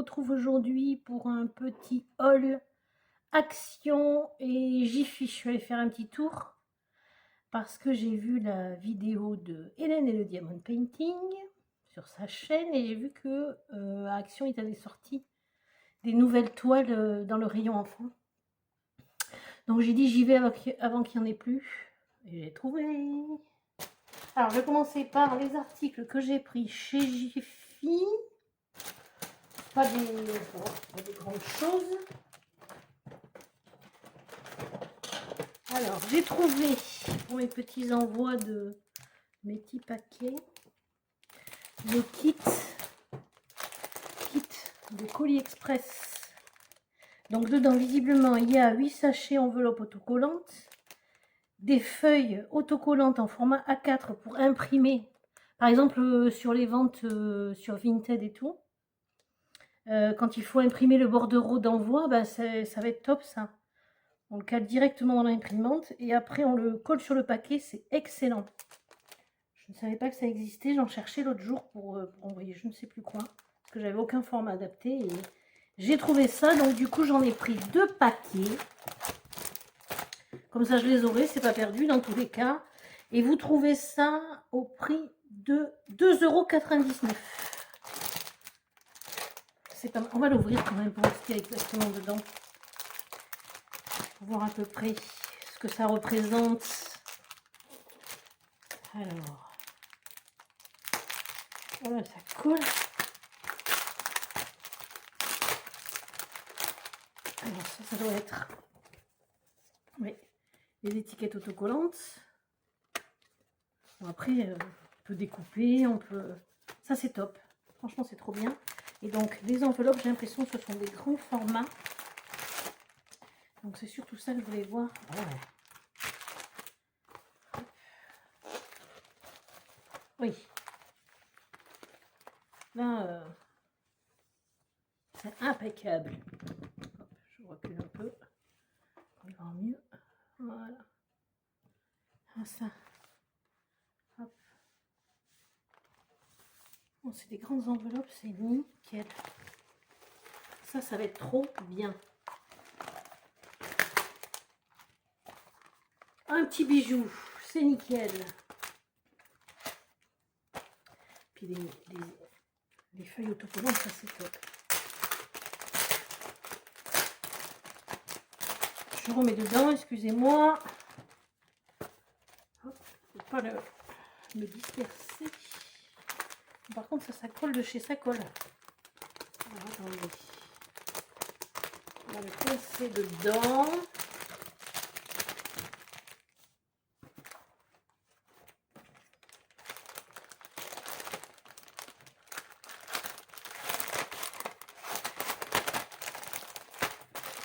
retrouve aujourd'hui pour un petit haul Action et Jiffy. Je suis allée faire un petit tour parce que j'ai vu la vidéo de Hélène et le Diamond Painting sur sa chaîne et j'ai vu que à Action il avait sorti des nouvelles toiles dans le rayon enfant. Donc j'ai dit j'y vais avant qu'il n'y en ait plus. Et j'ai trouvé. Alors je vais commencer par les articles que j'ai pris chez Jiffy. Pas des grandes choses. Alors, j'ai trouvé pour mes petits envois de mes petits paquets le kit de Colis Express. Donc dedans, visiblement, il y a 8 sachets enveloppes autocollantes, des feuilles autocollantes en format A4 pour imprimer, par exemple sur les ventes sur Vinted et tout. Quand il faut imprimer le bordereau d'envoi, ben ça va être top ça. On le cale directement dans l'imprimante et après on le colle sur le paquet, c'est excellent. Je ne savais pas que ça existait, j'en cherchais l'autre jour pour envoyer je ne sais plus quoi, parce que j'avais aucun format adapté et j'ai trouvé ça, donc du coup j'en ai pris 2 paquets. Comme ça je les aurai, c'est pas perdu dans tous les cas. Et vous trouvez ça au prix de 2,99 €. C'est pas mal. On va l'ouvrir quand même pour voir ce qu'il y a exactement dedans. Pour voir à peu près ce que ça représente. Alors, voilà, ça colle. Alors ça doit être, oui, les étiquettes autocollantes. Bon, après, on peut découper, on peut... Ça c'est top, franchement c'est trop bien. Et donc les enveloppes, j'ai l'impression que ce sont des grands formats. Donc c'est surtout ça que je voulais voir. Ouais. Oui. Là, c'est impeccable. Hop, je recule un peu. On va voir mieux. Voilà. Ah, ça. Hop. Bon, c'est des grandes enveloppes, c'est nickel. Ça va être trop bien. Un petit bijou, c'est nickel. Puis les feuilles autocollantes, ça c'est top. Je remets dedans, excusez-moi. Faut pas me disperser. Par contre, ça colle de chez ça colle. Alors, attendez. On va le coincer dedans.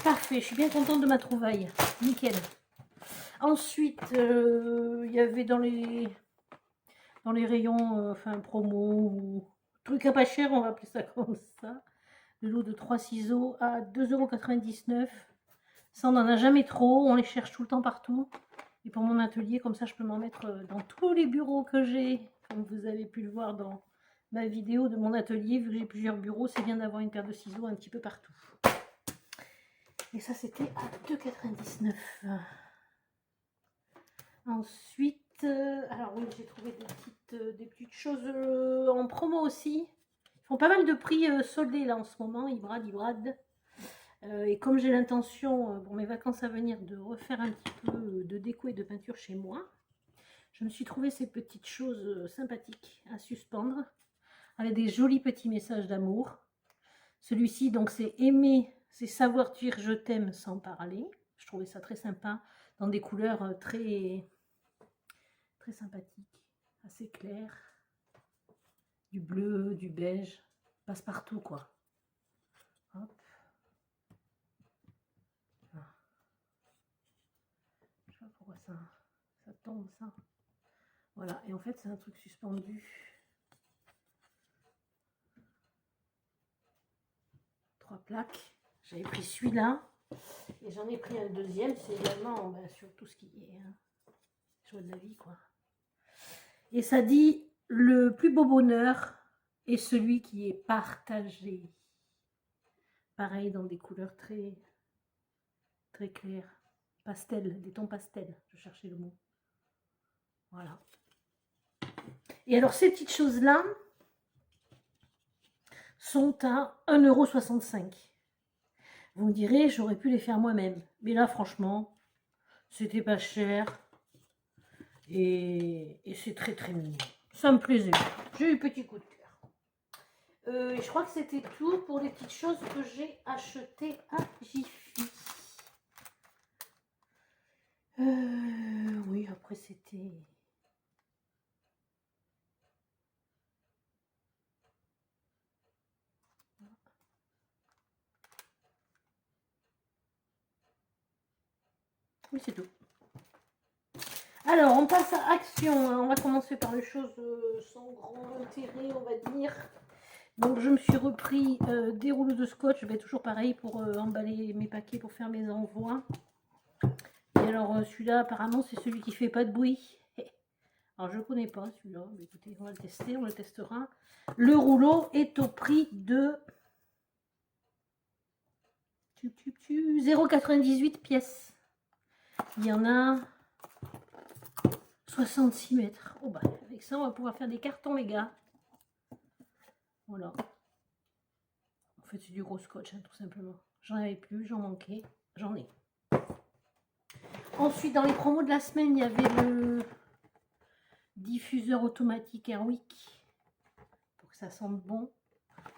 Parfait, je suis bien contente de ma trouvaille. Nickel. Ensuite, il y avait dans les rayons, enfin promo ou trucs à pas cher, on va appeler ça comme ça. Le lot de 3 ciseaux à 2,99 €. Ça, on n'en a jamais trop, on les cherche tout le temps partout. Et pour mon atelier, comme ça, je peux m'en mettre dans tous les bureaux que j'ai. Comme vous avez pu le voir dans ma vidéo de mon atelier, vu que j'ai plusieurs bureaux, c'est bien d'avoir une paire de ciseaux un petit peu partout. Et ça, c'était à 2,99 €. Ensuite, alors oui, j'ai trouvé des petites choses en promo aussi. Ils font pas mal de prix soldés là en ce moment, ils bradent. Et comme j'ai l'intention pour mes vacances à venir de refaire un petit peu de déco et de peinture chez moi, je me suis trouvé ces petites choses sympathiques à suspendre avec des jolis petits messages d'amour. Celui-ci, donc, c'est aimer, c'est savoir dire je t'aime sans parler. Je trouvais ça très sympa dans des couleurs très sympathiques, assez claires. Du bleu, du beige, passe partout quoi. Hop. Je sais pas pourquoi ça tombe ça. Voilà, et en fait c'est un truc suspendu. 3 plaques. J'avais pris celui-là et j'en ai pris un deuxième. C'est également sur tout ce qui est joie de la vie quoi. Et ça dit le plus beau bonheur est celui qui est partagé. pareil dans des couleurs très, très claires. Pastel, des tons pastels, je cherchais le mot. Voilà. Et alors, ces petites choses-là sont à 1,65 €. Vous me direz, j'aurais pu les faire moi-même. Mais là, franchement, c'était pas cher. Et c'est très très mignon. Ça me plaisait. J'ai eu petit coup de cœur. Je crois que c'était tout pour les petites choses que j'ai achetées à Jiffy. Oui, après c'était... Oui, c'est tout. Alors, on passe à Action. On va commencer par les choses sans grand intérêt, on va dire. Donc, je me suis repris des rouleaux de scotch. Ben, toujours pareil pour emballer mes paquets, pour faire mes envois. Et alors, celui-là, apparemment, c'est celui qui fait pas de bruit. Alors, je ne connais pas celui-là. Mais écoutez, on va le tester, on le testera. Le rouleau est au prix de 0,98 pièces. Il y en a 66 mètres. Oh bah, avec ça, on va pouvoir faire des cartons, les gars. Voilà. En fait, c'est du gros scotch, hein, tout simplement. J'en avais plus, j'en manquais, j'en ai. Ensuite, dans les promos de la semaine, il y avait le diffuseur automatique Airwick pour que ça sente bon.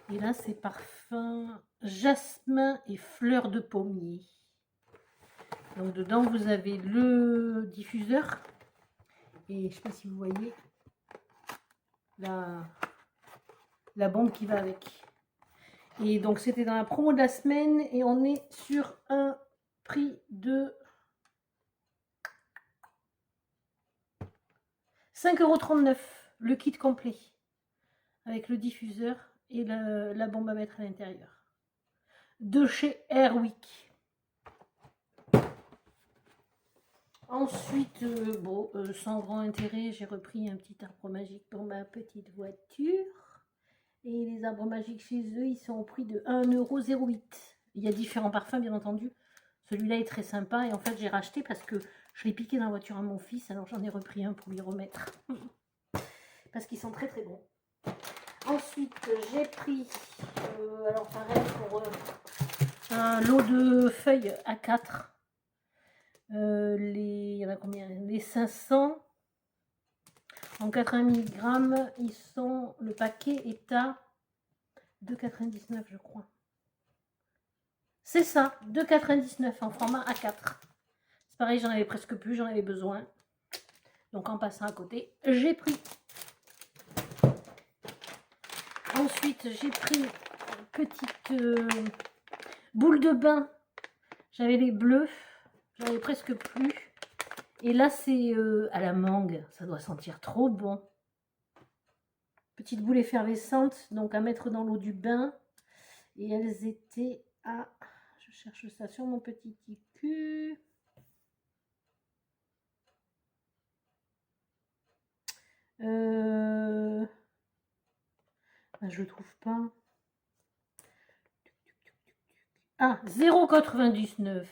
Et là, c'est parfum jasmin et fleurs de pommier. Donc, dedans, vous avez le diffuseur. Et je ne sais pas si vous voyez la bombe qui va avec. Et donc, c'était dans la promo de la semaine. Et on est sur un prix de 5,39 € le kit complet. Avec le diffuseur et la bombe à mettre à l'intérieur. De chez Airwick. Ensuite, sans grand intérêt, j'ai repris un petit arbre magique pour ma petite voiture. Et les arbres magiques chez eux, ils sont au prix de 1,08 €. Il y a différents parfums, bien entendu. Celui-là est très sympa. Et en fait, j'ai racheté parce que je l'ai piqué dans la voiture à mon fils. Alors, j'en ai repris un pour lui remettre. Parce qu'ils sont très, très bons. Ensuite, j'ai pris, alors pareil, pour un lot de feuilles A4. Il y en a combien? Les 500 en 80 mg, ils sont, le paquet est à 2,99 € je crois. C'est ça, 2,99 € en format A4. C'est pareil, j'en avais presque plus, j'en avais besoin. Donc en passant à côté, j'ai pris. Ensuite, j'ai pris une petite boule de bain. J'avais les bleus, j'en avais presque plus. Et là, c'est à la mangue. Ça doit sentir trop bon. Petite boule effervescente, donc à mettre dans l'eau du bain. Et elles étaient à... Je cherche ça sur mon petit IQ. Je le trouve pas. Ah, 0,99 €.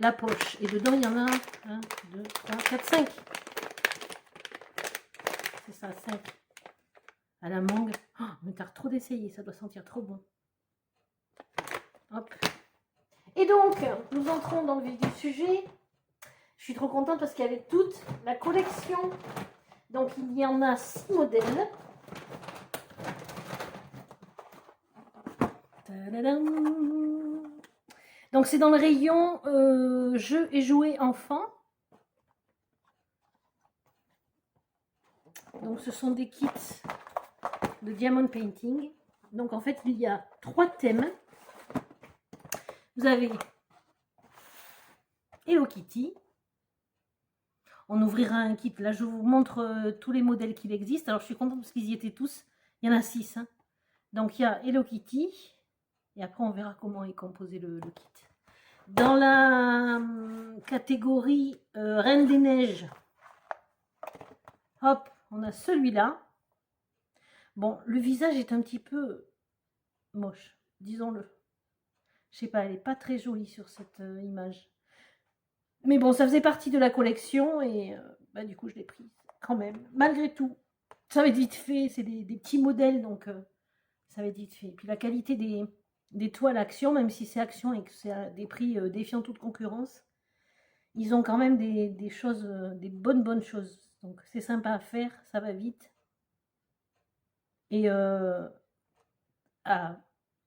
La poche. Et dedans, il y en a 1, 2, 3, 4, 5. C'est ça, 5. À la mangue. Oh, mais t'as trop d'essayer, ça doit sentir trop bon. Hop. Et donc, nous entrons dans le vif du sujet. Je suis trop contente parce qu'il y avait toute la collection. Donc, il y en a 6 modèles. Tadadam. Donc, c'est dans le rayon jeux et jouets enfants. Donc, ce sont des kits de diamond painting. Donc, en fait, il y a 3 thèmes. Vous avez Hello Kitty. On ouvrira un kit. Là, je vous montre tous les modèles qu'il existe. Alors, je suis contente parce qu'ils y étaient tous. Il y en a 6. Hein. Donc, il y a Hello Kitty. Et après, on verra comment est composé le kit. Dans la catégorie Reine des Neiges, hop, on a celui-là. Bon, le visage est un petit peu moche, disons-le. Je sais pas, elle est pas très jolie sur cette image. Mais bon, ça faisait partie de la collection et bah, du coup, je l'ai prise quand même. Malgré tout, ça va être vite fait. C'est des petits modèles, donc ça va être vite fait. Et puis la qualité des toiles Action, même si c'est Action et que c'est à des prix défiant toute concurrence, ils ont quand même des choses, des bonnes choses. Donc c'est sympa à faire, ça va vite. Et à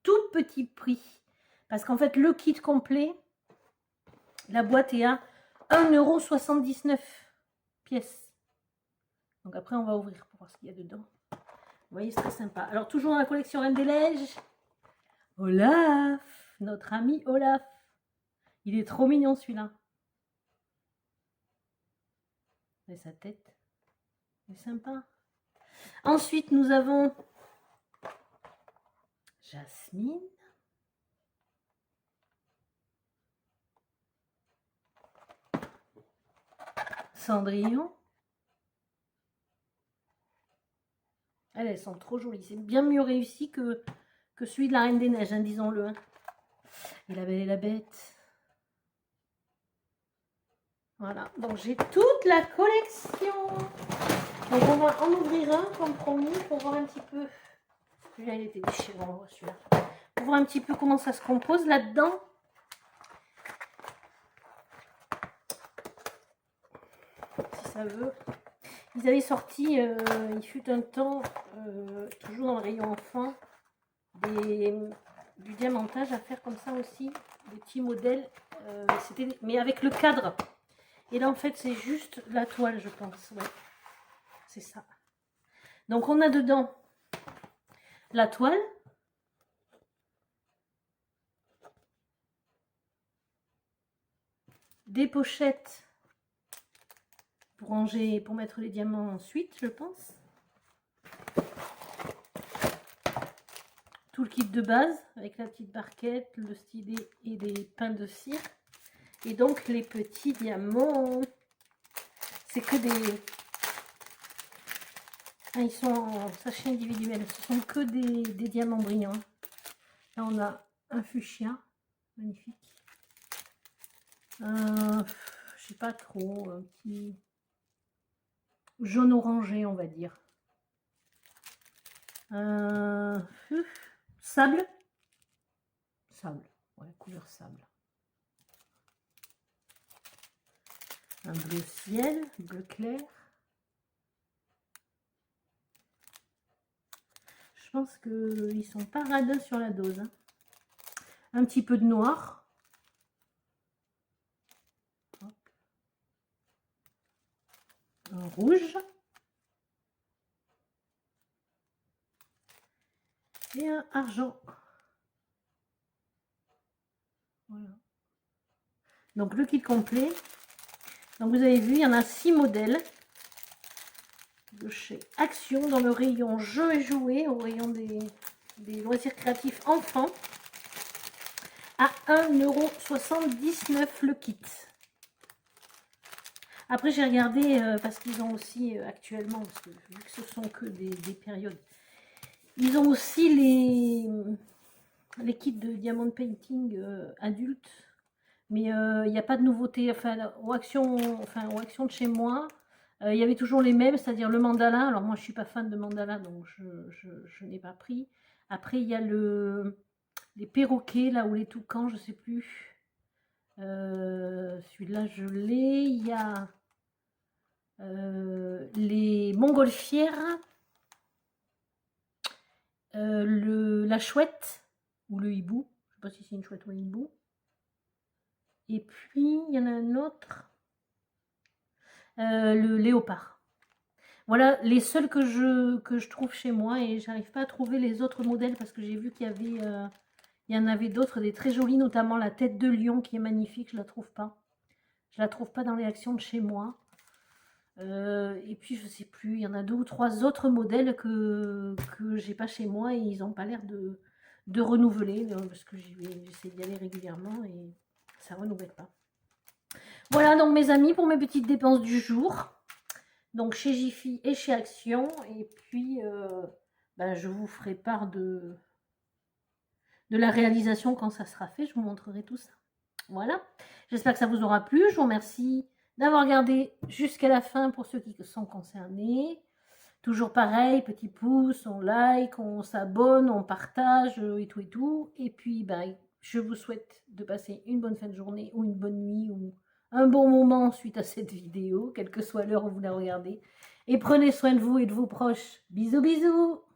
tout petit prix. Parce qu'en fait, le kit complet, la boîte est à 1,79 € pièce. Donc après, on va ouvrir pour voir ce qu'il y a dedans. Vous voyez, c'est très sympa. Alors, toujours dans la collection Reine des Neiges, Olaf, notre ami Olaf. Il est trop mignon celui-là. Et sa tête. C'est sympa. Ensuite, nous avons Jasmine. Cendrillon. Elles sont trop jolies. C'est bien mieux réussi que celui de la Reine des Neiges, hein, disons-le. Hein. Et la Belle et la Bête. Voilà, donc j'ai toute la collection. Donc on va en ouvrir un, comme promis, pour voir un petit peu. Celui-là, il était déchirant, celui-là. Pour voir un petit peu comment ça se compose là-dedans. Si ça veut. Ils avaient sorti, il fut un temps, toujours dans le rayon enfant, du diamantage à faire comme ça aussi, des petits modèles, mais avec le cadre. Et là, en fait, c'est juste la toile, je pense. Ouais, c'est ça. Donc, on a dedans la toile. Des pochettes pour ranger, pour mettre les diamants ensuite, je pense. Tout le kit de base, avec la petite barquette, le stylet et des pains de cire. Et donc, les petits diamants. C'est que des... Ah, ils sont en sachet individuel. Ce sont que des diamants brillants. Là, on a un fuchsia. Magnifique. Je sais pas trop. Un petit jaune orangé, on va dire. Sable. Sable. Ouais, couleur sable. Un bleu ciel, bleu clair. Je pense qu'ils sont pas radins sur la dose. Hein. Un petit peu de noir. Hop. Un rouge. Et un argent. Voilà. Donc le kit complet. Donc vous avez vu, il y en a 6 modèles. De chez Action dans le rayon jeux et jouets, au rayon des loisirs créatifs enfants, à 1,79 € le kit. Après j'ai regardé, parce qu'ils ont aussi actuellement, parce que vu que ce sont que des périodes, ils ont aussi les kits de diamond painting adultes, mais il n'y a pas de nouveauté, enfin aux actions de chez moi. Il y avait toujours les mêmes, c'est-à-dire le mandala. Alors moi, je ne suis pas fan de mandala, donc je n'ai pas pris. Après, il y a les perroquets, là, ou les toucans, je ne sais plus. Celui-là, je l'ai. Il y a les montgolfières, la chouette, ou le hibou. Je ne sais pas si c'est une chouette ou un hibou. Et puis, il y en a un autre. Le léopard. Voilà les seuls que je trouve chez moi et j'arrive pas à trouver les autres modèles parce que j'ai vu qu'il y avait il y en avait d'autres, des très jolis, notamment la tête de lion qui est magnifique, je la trouve pas. Je la trouve pas dans les actions de chez moi. Et puis je sais plus, il y en a 2 ou 3 autres modèles que j'ai pas chez moi et ils ont pas l'air de renouveler parce que j'essaie d'y aller régulièrement et ça renouvelle pas. Voilà donc mes amis pour mes petites dépenses du jour. Donc chez Jiffy et chez Action. Et puis ben, je vous ferai part de de la réalisation quand ça sera fait. Je vous montrerai tout ça. Voilà. J'espère que ça vous aura plu. Je vous remercie d'avoir regardé jusqu'à la fin pour ceux qui sont concernés. Toujours pareil, petit pouce, on like, on s'abonne, on partage et tout et tout. Et puis, je vous souhaite de passer une bonne fin de journée ou une bonne nuit ou un bon moment suite à cette vidéo, quelle que soit l'heure où vous la regardez. Et prenez soin de vous et de vos proches. Bisous, bisous!